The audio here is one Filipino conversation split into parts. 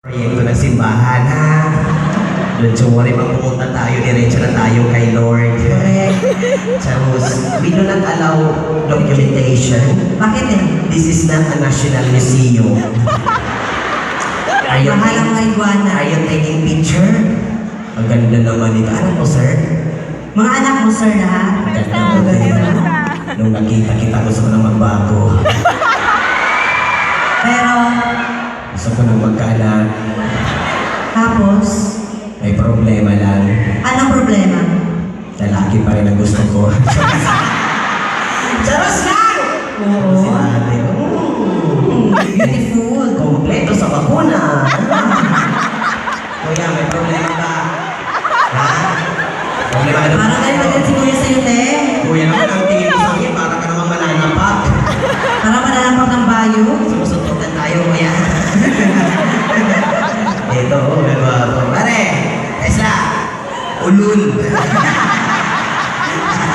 Proyekto ng simbahan, ha? Don't you worry, pag pumunta tayo, diretso na tayo kay Lord. Correct. Tapos, we do not allow documentation. Bakit eh? This is not a national museum. Are you, Mahal ang iguana. are you taking picture? Ang ganda naman ito. Ano po, sir? Mga anak mo, sir, lahat. Ang ganda mo din. Nung nakita kita, gusto ko nang magbago. Pero, Gusto ko nang magkaanak. tapos, May problema lang. anong problema? Lalaki pa rin ang gusto ko. Charos lang! Oo. Si ate. Beautiful. Kompleto sa bakuna. Kuya, may problema ka? Ha? Problema ka naman? Parang tayo agad si Kuya sa'yo, te. Kuya naman, ang tingin ko sa akin, para ka naman mananapak. Para mananapak ng bayo. Sumusuntukan tayo, kuya. Ito, diba? Pare, Tesla, ulul.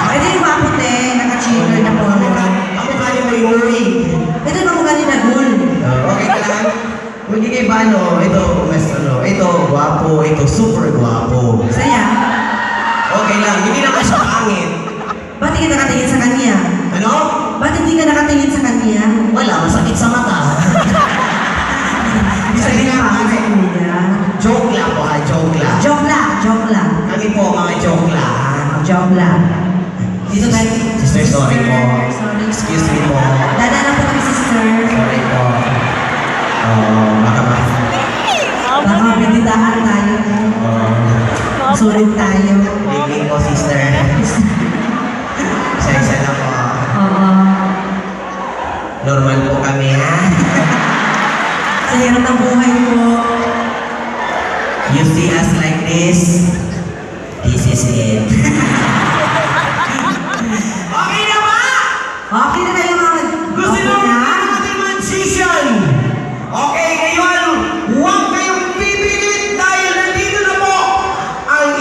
Pwede yung wapo, te. Naka-cheater na po. Ako kaya mo yung movie. Ito na mukha ni Nagul. Okay ka lang? Kung hindi kayo paano, ito, mas ano, ito, gwapo, ito, super gwapo. Saya. Okay lang, hindi naman siya pangit. Ba't hindi ka nakatingin sa kanya? Ano? Ba't hindi ka nakatingin sa kanya? Wala, masakit sa mata. Bisa din nga, Sa pare. kuya. Joke lang po ha, joke lang. Joke lang, joke lang. Kami po, mga joke lang. ha? Joke lang. Dito tayo. Sister, sorry po. Sorry. Excuse me po. Dada lang po kami, sister. Sorry po. Baka Baka bibitahan tayo. Sulit tayo. Bigling po, sister. Isa-isa na po. Oo. Normal po kami, ha? Sa hirap ng buhay po. You see us like this is it.